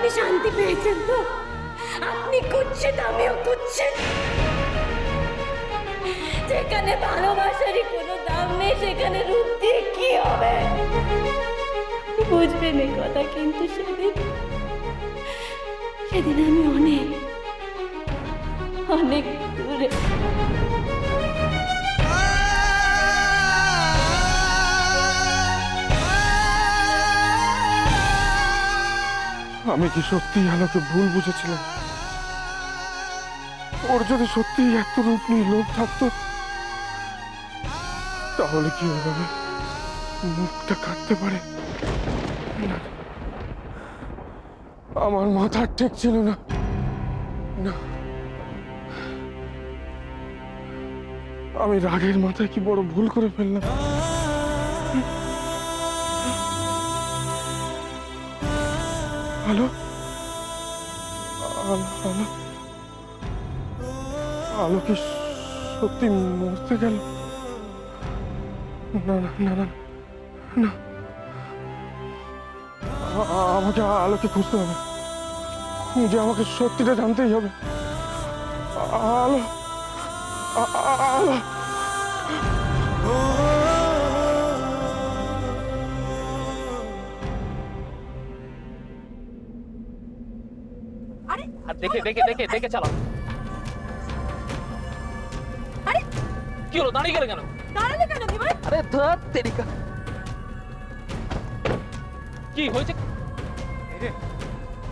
আপনি শান্তি পেয়েছেন তো? আপনি কুৎসিত, আমিও কুৎসিত। যেখানে ভালোবাসারই কোনো দাম নেই সেখানে রূপ দিয়ে কি হবে? বুঝবেন এই কথা, কিন্তু সেদিন আমি অনেক অনেক দূরে। আমি কি সত্যি আলোকে ভুল বুঝেছিলাম? ওর যদি সত্যি এত রূপ নিয়ে লোভ থাকতো তাহলে কি ওইভাবে মুখটা কাটতে পারে? আমার মাথা ঠিক ছিল না। আমি রাগের মাথায় কি বড় ভুল করে ফেললাম। আলো আলো আলো কি সত্যি মরতে গেল? না না না না না, আমাকে আলোকে খুঁজতে হবে। খুঁজে আমাকে সত্যিটা জানতেই হবে। আলো আলো দেখে দেখে দেখে দেখে চালাও। আরে কি হলো, দাঁড়িয়ে গেলে কেন? দাঁড়ালে কেন বিমান? আরে ধর তেরিকা, কি হয়েছে?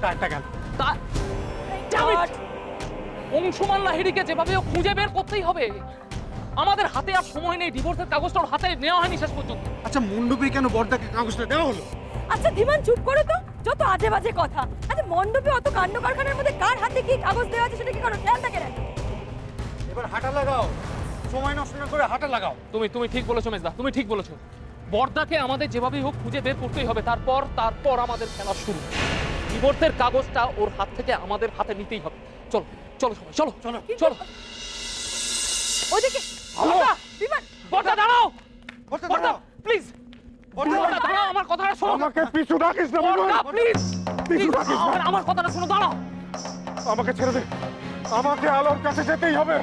টাইমটা গেল। অংশুমান লাহিড়িকে যেভাবে খুঁজে বের করতেই হবে। আমাদের হাতে আর সময় নেই। ডিভোর্সের কাগজটা ওর হাতে নেওয়া হয়নি শেষ পর্যন্ত। আচ্ছা মণ্ডপে কেন বড়দাকে কাগজটা দেওয়া হলো? আচ্ছা ধীমান চুপ করো তো, যত আজে বাজে কথা। আচ্ছা মণ্ডপে অত কাণ্ড কারখানার মধ্যে কার হাতে কি কাগজ দেওয়া আছে সেটা কি করো খেয়াল থাকে না? এবার হাঁটা লাগাও, সময় নষ্ট না করে হাঁটা লাগাও। তুমি ঠিক বলেছো মেজদা, তুমি ঠিক বলেছো। বড়দাকে আমাদের যেভাবেই হোক খুঁজে বের করতেই হবে। তারপর আমাদের খেলা শুরু। ডিভোর্সের কাগজটা ওর হাত থেকে আমাদের হাতে নিতেই হবে। চলো চলো সবাই, চলো চলো চলো। ওদিকে বিমান, বড়দা দাঁড়াও, বড়দা প্লিজ, বড়দা দাঁড়াও, আমার কথাটা শোনো। আমাকে পিছু রাখিস না বড়দা প্লিজ, পিছু রাখিস না। আমার কথাটা শোনো, দাঁড়াও। আমাকে ছেড়ে দে, আমাকে আলোর কাছে যেতেই হবে।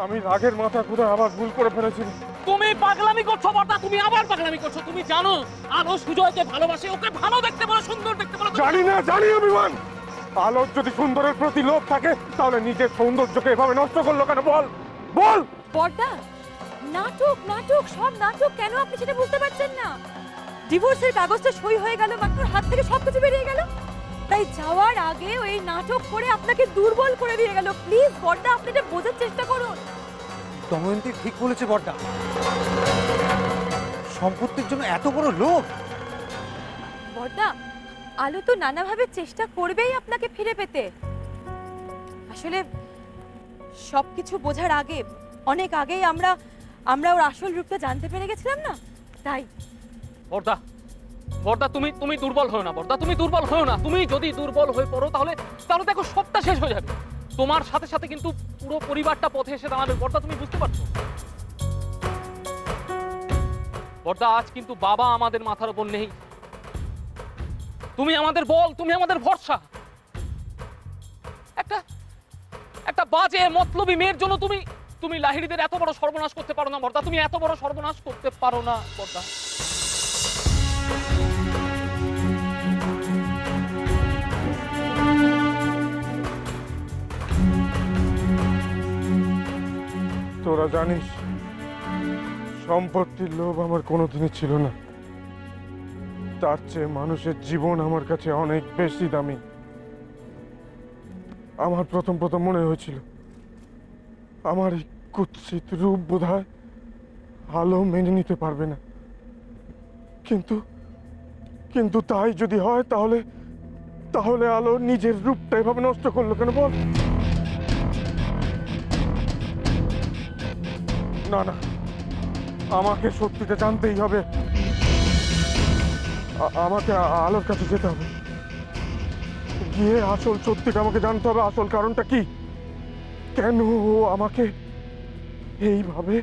আমি রাগের মাথা ঘুরে আবার ভুল করে ফেলেছি। তুমি পাগলামি করছো বড়দা, তুমি আবার পাগলামি করছো। তুমি জানো আলো সুজয়কে ভালোবাসে, ওকে ভালো দেখতে বলো, সুন্দর দেখতে বলো। জানি না, জানি অভিমান। আলোর যদি সুন্দরের প্রতি লোভ থাকে তাহলে নিজের সৌন্দর্যকে এভাবে নষ্ট করলো কেন? বল বল। বড়দা নাটক নাটক সব নাটক কেন? আপনি সেটা বুঝতে পারছেন না? ডিভোর্সের কাগজটা সই হয়ে গেল, মাত্র হাত থেকে সবকিছু বেরিয়ে গেল। তাই যাওয়ার আগে ওই নাটক করে আপনাকে দুর্বল করে দিয়ে গেল। প্লিজ বড়দা, আপনি এটা বোঝার চেষ্টা করুন। দময়ন্তী ঠিক বলেছে বড়দা, সম্পত্তির জন্য এত বড় লোভ। বড়দা আলো তো নানাভাবে চেষ্টা করবেই আপনাকে ফিরে পেতে। আসলে সবকিছু বোঝার আগে, অনেক আগেই আমরা ওর আসল রূপটা জানতে পেরে গেছিলাম না, তাই। বড়দা তুমি দুর্বল হও না। বড়দা তুমি দুর্বল হও না। তুমি যদি দুর্বল হয়ে পড়ো তাহলে দেখো সবটা শেষ হয়ে যাবে। তোমার সাথে সাথে কিন্তু পুরো পরিবারটা পথে এসে দাঁড়াবে। বড়দা তুমি বুঝতে পারছো? বড়দা আজ কিন্তু বাবা আমাদের মাথার উপর নেই। তুমি আমাদের বল, তুমি আমাদের ভরসা। একটা বাজে মতলবী মেয়ের জন্য তুমি লাহিড়ীদের এত বড় সর্বনাশ করতে পারো না বড়দা। তুমি এত বড় সর্বনাশ করতে পারো না বড়দা। তোরা জানিস সম্পত্তির লোভ আমার কোনোদিনই ছিল না। তার চেয়ে মানুষের জীবন আমার কাছে অনেক বেশি দামি। আমার প্রথম মনে হয়েছিল আমার এই কুৎসিত রূপ বোধহয় আলো মেনে নিতে পারবে না। কিন্তু তাই যদি হয় তাহলে আলো নিজের রূপটা এভাবে নষ্ট করলো কেন বল? না না, আমাকে সত্যিটা জানতেই হবে। আমাকে আলোর কাছে যেতে হবে, গিয়ে আসল সত্যিটা আমাকে জানতে হবে। আসল কারণটা কি, কেন ও আমাকে এইভাবে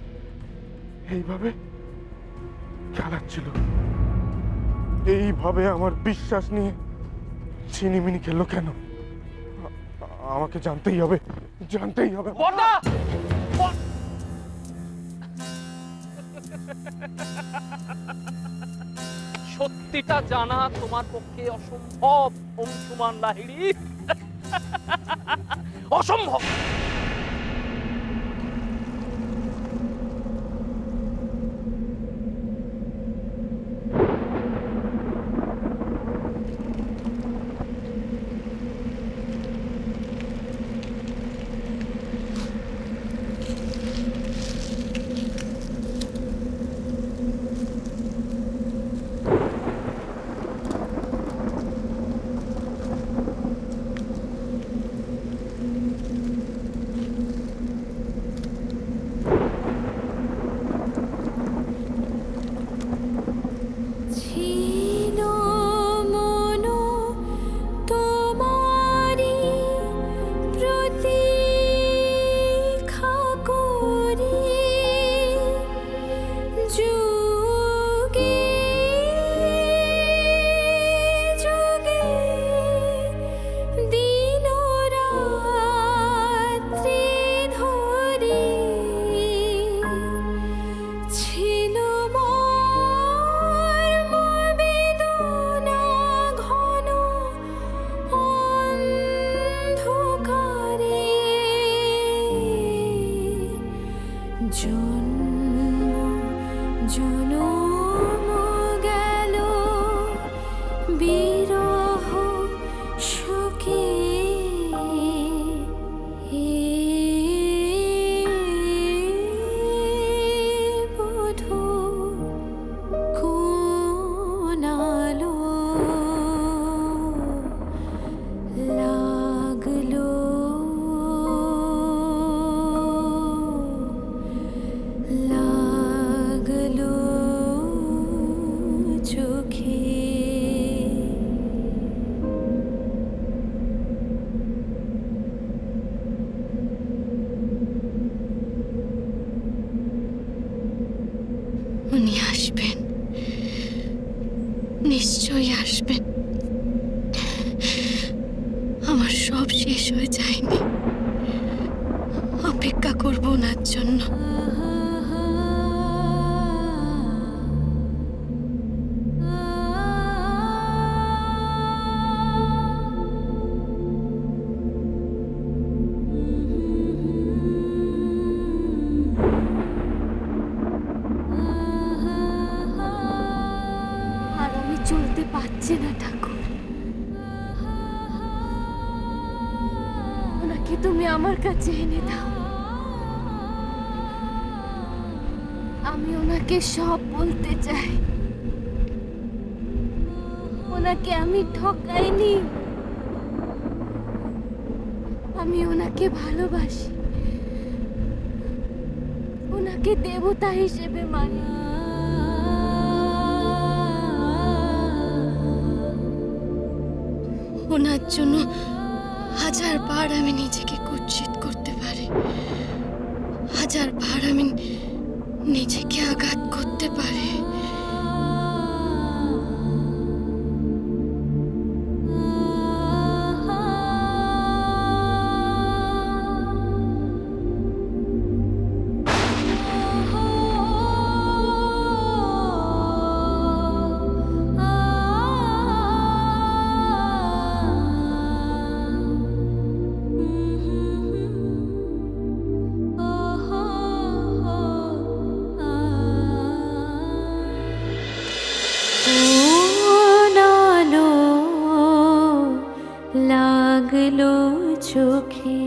খেলাচ্ছিল, এইভাবে আমার বিশ্বাস নিয়ে ছিনিমিনি খেললো কেন? আমাকে জানতেই হবে, জানতেই হবে। বর্দা! সত্যিটা জানা তোমার পক্ষে অসম্ভব অংশুমান লাহিড়ী, অসম্ভব। উনি আসবেন, নিশ্চয়ই আসবেন। আমার সব শেষ হয়ে যায়নি, অপেক্ষা করব ওনার জন্য। চলতে পারছে না ঠাকুর, ওনাকে তুমি আমার কাছে এনে দাও। আমি ওনাকে সব বলতে চাই। ওনাকে আমি ঠকাইনি, আমি ওনাকে ভালোবাসি, ওনাকে দেবতা হিসেবে মানি। ওনার জন্য হাজার বার আমি নিজেকে কুৎসিত করতে পারি, হাজার বার আমি নিজেকে আঘাত করতে পারি। লাগলো চোখে